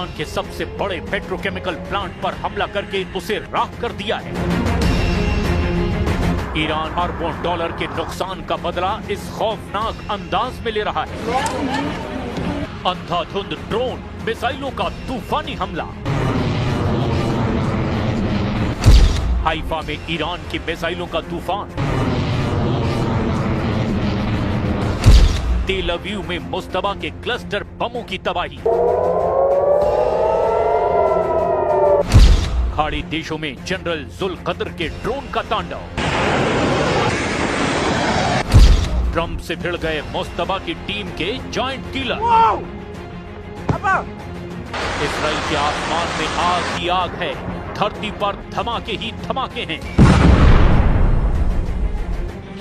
Iran के सबसे बड़े पेट्रोकेमिकल प्लांट पर हमला करके उसे राख कर दिया है। ईरान अरबों डॉलर के नुकसान का बदला इस खौफनाक अंदाज में ले रहा है। अंधाधुंध ड्रोन मिसाइलों का तूफानी हमला। हाइफा में ईरान की मिसाइलों का तूफान। तेल अवीव में मुस्तबा के क्लस्टर बमों की तबाही। खाड़ी देशों में जनरल जुल्कद्र के ड्रोन का तांडव। ट्रंप से भिड़ गए मुस्तबा की टीम के जॉइंट किलर। इस्राइल के आसमान में आग ही आग है, धरती पर धमाके ही धमाके हैं।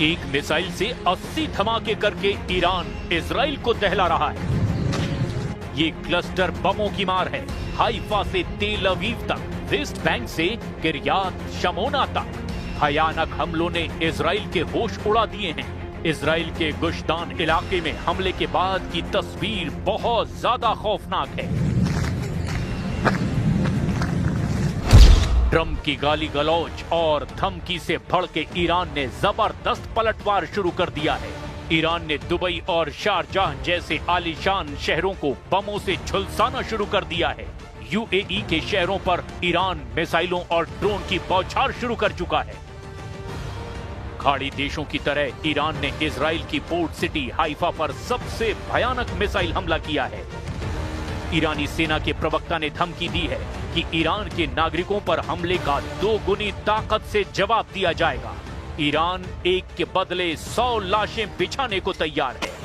एक मिसाइल से 80 धमाके करके ईरान इजराइल को दहला रहा है। ये क्लस्टर बमों की मार है। हाइफा से तेल अवीव तक, वेस्ट बैंक से किर्यात शमोना तक भयानक हमलों ने इजराइल के होश उड़ा दिए हैं। इजराइल के गुश्तान इलाके में हमले के बाद की तस्वीर बहुत ज्यादा खौफनाक है। ट्रंप की गाली गलौज और धमकी से भड़के ईरान ने जबरदस्त पलटवार शुरू कर दिया है। ईरान ने दुबई और शारजाह जैसे आलीशान शहरों को बमों से झुलसाना शुरू कर दिया है। यूएई के शहरों पर ईरान मिसाइलों और ड्रोन की बौछार शुरू कर चुका है। खाड़ी देशों की तरह ईरान ने इजराइल की पोर्ट सिटी हाइफा पर सबसे भयानक मिसाइल हमला किया है। ईरानी सेना के प्रवक्ता ने धमकी दी है कि ईरान के नागरिकों पर हमले का 2 गुनी ताकत से जवाब दिया जाएगा। ईरान एक के बदले 100 लाशें बिछाने को तैयार है।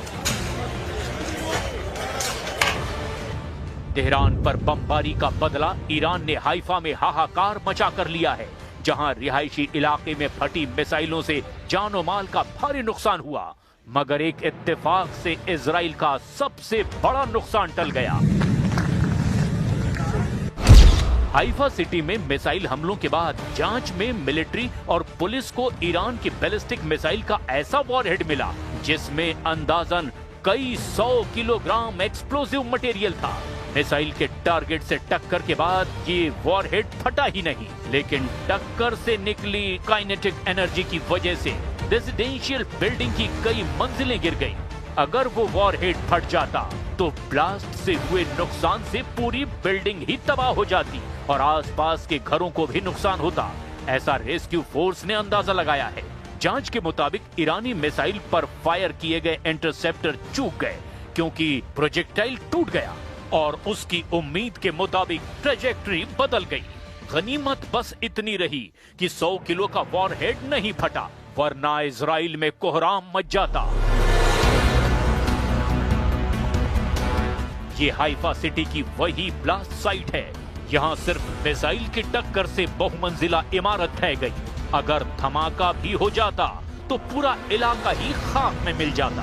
तेहरान पर बमबारी का बदला ईरान ने हाइफा में हाहाकार मचा कर लिया है, जहां रिहायशी इलाके में फटी मिसाइलों से जानो माल का भारी नुकसान हुआ। मगर एक इत्तेफाक से इजराइल का सबसे बड़ा नुकसान टल गया। हाइफा सिटी में मिसाइल हमलों के बाद जांच में मिलिट्री और पुलिस को ईरान की बैलिस्टिक मिसाइल का ऐसा वॉरहेड मिला जिसमें अंदाजन कई 100 किलोग्राम एक्सप्लोसिव मटेरियल था। मिसाइल के टारगेट से टक्कर के बाद ये वॉरहेड फटा ही नहीं, लेकिन टक्कर से निकली काइनेटिक एनर्जी की वजह से रेजिडेंशियल बिल्डिंग की कई मंजिलें गिर गईं। अगर वो वॉरहेड फट जाता तो ब्लास्ट से हुए नुकसान से पूरी बिल्डिंग ही तबाह हो जाती और आसपास के घरों को भी नुकसान होता, ऐसा रेस्क्यू फोर्स ने अंदाजा लगाया है। जांच के मुताबिक ईरानी मिसाइल पर फायर किए गए इंटरसेप्टर चूक गए क्योंकि प्रोजेक्टाइल टूट गया और उसकी उम्मीद के मुताबिक ट्रेजेक्टरी बदल गई। गनीमत बस इतनी रही कि 100 किलो का वॉरहेड नहीं फटा, वरना इजराइल में कोहराम मच जाता। ये हाइफा सिटी की वही ब्लास्ट साइट है। यहाँ सिर्फ मिसाइल की टक्कर से बहुमंजिला इमारत ढह गई। अगर धमाका भी हो जाता तो पूरा इलाका ही खाक में मिल जाता।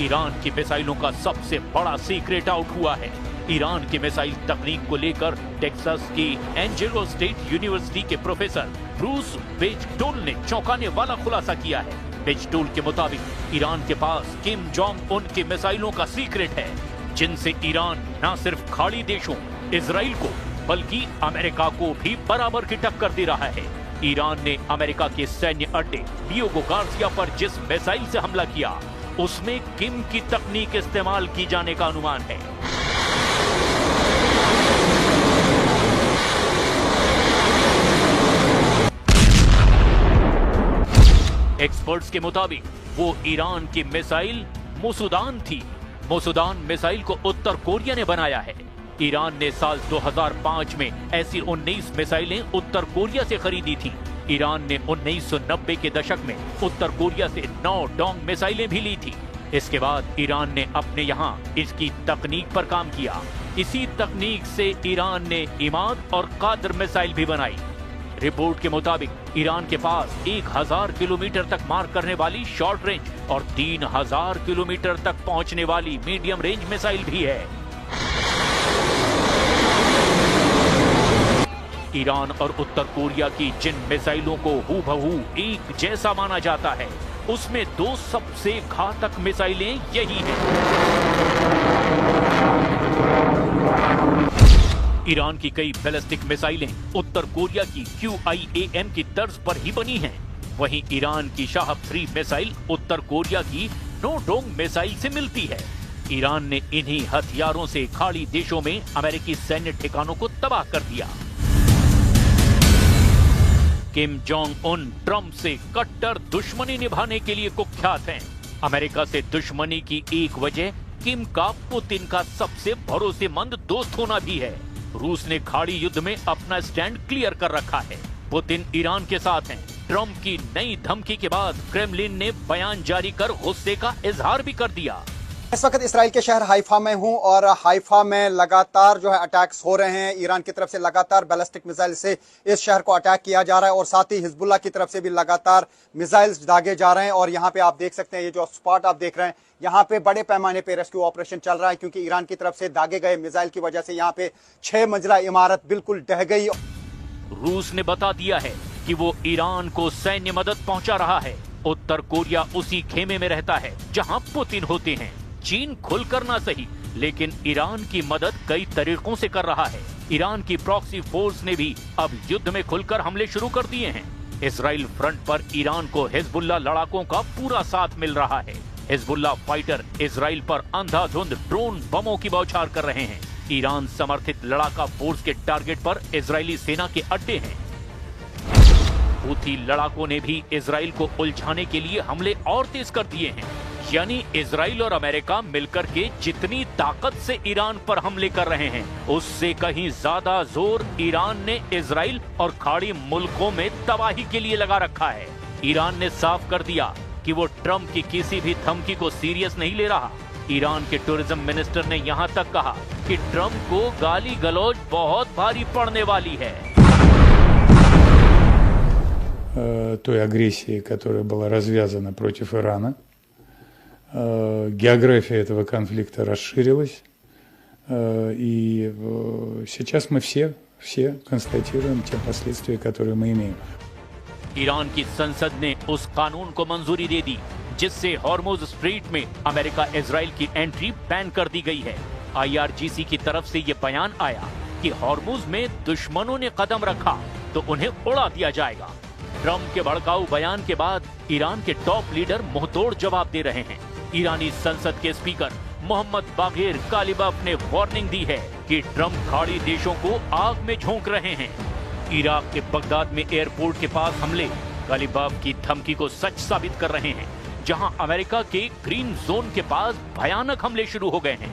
ईरान की मिसाइलों का सबसे बड़ा सीक्रेट आउट हुआ है। ईरान की मिसाइल तकनीक को लेकर टेक्सास की एंजेलो स्टेट यूनिवर्सिटी के प्रोफेसर ब्रूस बेजटोल ने चौंकाने वाला खुलासा किया है। बेजटोल के मुताबिक ईरान के पास किम जोंग उन की मिसाइलों का सीक्रेट है, जिनसे ईरान न सिर्फ खाड़ी देशों इजराइल को बल्कि अमेरिका को भी बराबर की टक्कर दे रहा है। ईरान ने अमेरिका के सैन्य अड्डे डियोगो गार्सिया पर जिस मिसाइल से हमला किया उसमें किम की तकनीक इस्तेमाल की जाने का अनुमान है। एक्सपर्ट्स के मुताबिक वो ईरान की मिसाइल मुसुदान थी। मुसुदान मिसाइल को उत्तर कोरिया ने बनाया है। ईरान ने साल 2005 में ऐसी 19 मिसाइलें उत्तर कोरिया से खरीदी थी। ईरान ने 1990 के दशक में उत्तर कोरिया से 9 डोंग मिसाइलें भी ली थी। इसके बाद ईरान ने अपने यहाँ इसकी तकनीक पर काम किया। इसी तकनीक से ईरान ने इमाद और कादर मिसाइल भी बनाई। रिपोर्ट के मुताबिक ईरान के पास 1000 किलोमीटर तक मार करने वाली शॉर्ट रेंज और 3000 किलोमीटर तक पहुंचने वाली मीडियम रेंज मिसाइल भी है। ईरान और उत्तर कोरिया की जिन मिसाइलों को हूबहू एक जैसा माना जाता है, उसमें दो सबसे घातक मिसाइलें यही हैं। ईरान की कई बैलिस्टिक मिसाइलें उत्तर कोरिया की QIAM की तर्ज पर ही बनी हैं। वहीं ईरान की शाहब 3 मिसाइल उत्तर कोरिया की नोडोंग मिसाइल से मिलती है। ईरान ने इन्हीं हथियारों से खाड़ी देशों में अमेरिकी सैन्य ठिकानों को तबाह कर दिया। किम जोंग उन ट्रंप से कट्टर दुश्मनी निभाने के लिए कुख्यात हैं। अमेरिका से दुश्मनी की एक वजह किम का पुतिन का सबसे भरोसेमंद दोस्त होना भी है। रूस ने खाड़ी युद्ध में अपना स्टैंड क्लियर कर रखा है। पुतिन ईरान के साथ हैं। ट्रंप की नई धमकी के बाद क्रेमलिन ने बयान जारी कर गुस्से का इजहार भी कर दिया। इस वक्त इसराइल के शहर हाइफा में हूं और हाइफा में लगातार जो है अटैक्स हो रहे हैं। ईरान की तरफ से लगातार बैलिस्टिक मिसाइल से इस शहर को अटैक किया जा रहा है और साथ ही हिजबुल्लाह की तरफ से भी लगातार मिसाइल्स दागे जा रहे हैं। और यहाँ पे आप देख सकते हैं, ये जो स्पॉट आप देख रहे हैं, यहाँ पे बड़े पैमाने पे रेस्क्यू ऑपरेशन चल रहा है, क्योंकि ईरान की तरफ से दागे गए मिसाइल की वजह से यहाँ पे 6 मंजिला इमारत बिल्कुल ढह गई। रूस ने बता दिया है कि वो ईरान को सैन्य मदद पहुंचा रहा है। उत्तर कोरिया उसी खेमे में रहता है जहां पुतिन होते हैं। चीन खुलकर ना सही, लेकिन ईरान की मदद कई तरीकों से कर रहा है। ईरान की प्रॉक्सी फोर्स ने भी अब युद्ध में खुलकर हमले शुरू कर दिए हैं। इजराइल फ्रंट पर ईरान को हिजबुल्लाह लड़ाकों का पूरा साथ मिल रहा है। हिजबुल्लाह फाइटर इजराइल पर अंधाधुंध ड्रोन बमों की बौछार कर रहे हैं। ईरान समर्थित लड़ाका फोर्स के टारगेट पर इजरायली सेना के अड्डे हैं। हूथी लड़ाकों ने भी इजराइल को उलझाने के लिए हमले और तेज कर दिए हैं। यानी इजराइल और अमेरिका मिलकर के जितनी ताकत से ईरान पर हमले कर रहे हैं, उससे कहीं ज्यादा जोर ईरान ने इजराइल और खाड़ी मुल्कों में तबाही के लिए लगा रखा है। ईरान ने साफ कर दिया कि वो ट्रंप की किसी भी धमकी को सीरियस नहीं ले रहा। ईरान के टूरिज्म मिनिस्टर ने यहाँ तक कहा कि ट्रंप को गाली गलौज बहुत भारी पड़ने वाली है। Той агрессии, которая была развязана против Ирана. География этого конфликта расширилась, и сейчас мы все констатируем те последствия, которые мы имеем. ईरान की संसद ने उस कानून को मंजूरी दे दी जिससे हॉर्मुज स्ट्रीट में अमेरिका इजराइल की एंट्री बैन कर दी गई है। IRGC की तरफ से ये बयान आया कि हॉर्मुज में दुश्मनों ने कदम रखा तो उन्हें उड़ा दिया जाएगा। ट्रंप के भड़काऊ बयान के बाद ईरान के टॉप लीडर मुंहतोड़ जवाब दे रहे हैं। ईरानी संसद के स्पीकर मोहम्मद बागेर कालिबाफ ने वार्निंग दी है कि ट्रंप खाड़ी देशों को आग में झोंक रहे हैं। इराक के बगदाद में एयरपोर्ट के पास हमले कालिबाफ की धमकी को सच साबित कर रहे हैं, जहां अमेरिका के ग्रीन जोन के पास भयानक हमले शुरू हो गए हैं।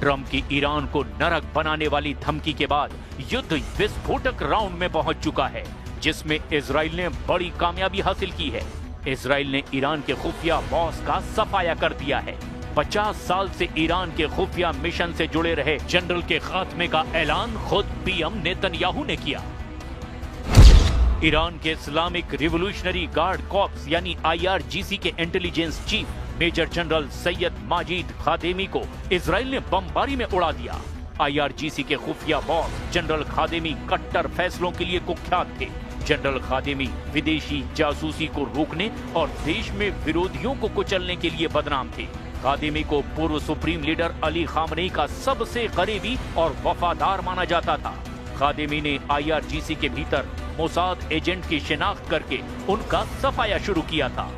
ट्रंप की ईरान को नरक बनाने वाली धमकी के बाद युद्ध विस्फोटक राउंड में पहुंच चुका है, जिसमें इजराइल ने बड़ी कामयाबी हासिल की है। इजराइल ने ईरान के खुफिया बॉस का सफाया कर दिया है। 50 साल से ईरान के खुफिया मिशन से जुड़े रहे जनरल के खात्मे का ऐलान खुद PM नेतन्याहू ने किया। ईरान के इस्लामिक रिवोल्यूशनरी गार्ड कॉर्प्स यानी IRGC के intelligence chief major general Sayyid Majid Khademi को इजराइल ने बमबारी में उड़ा दिया। IRGC के खुफिया बॉस जनरल खादेमी कट्टर फैसलों के लिए कुख्यात थे। जनरल खादेमी विदेशी जासूसी को रोकने और देश में विरोधियों को कुचलने के लिए बदनाम थे। खादेमी को पूर्व सुप्रीम लीडर अली खामनेई का सबसे करीबी और वफादार माना जाता था। खादेमी ने IRGC के भीतर मोसाद एजेंट की शिनाख्त करके उनका सफाया शुरू किया था।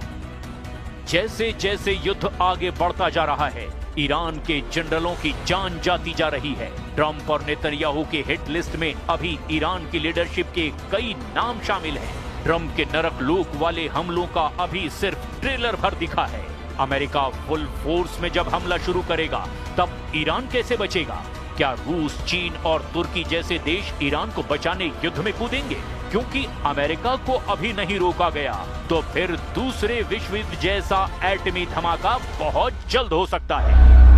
जैसे जैसे युद्ध आगे बढ़ता जा रहा है, ईरान के जनरलों की जान जाती जा रही है। ट्रंप और नेतन्याहू के हिट लिस्ट में अभी ईरान की लीडरशिप के कई नाम शामिल हैं। ट्रंप के नरक लोक वाले हमलों का अभी सिर्फ ट्रेलर भर दिखा है। अमेरिका फुल फोर्स में जब हमला शुरू करेगा, तब ईरान कैसे बचेगा? क्या रूस, चीन और तुर्की जैसे देश ईरान को बचाने युद्ध में कूदेंगे? क्योंकि अमेरिका को अभी नहीं रोका गया तो फिर दूसरे विश्व युद्ध जैसा एटमी धमाका बहुत जल्द हो सकता है।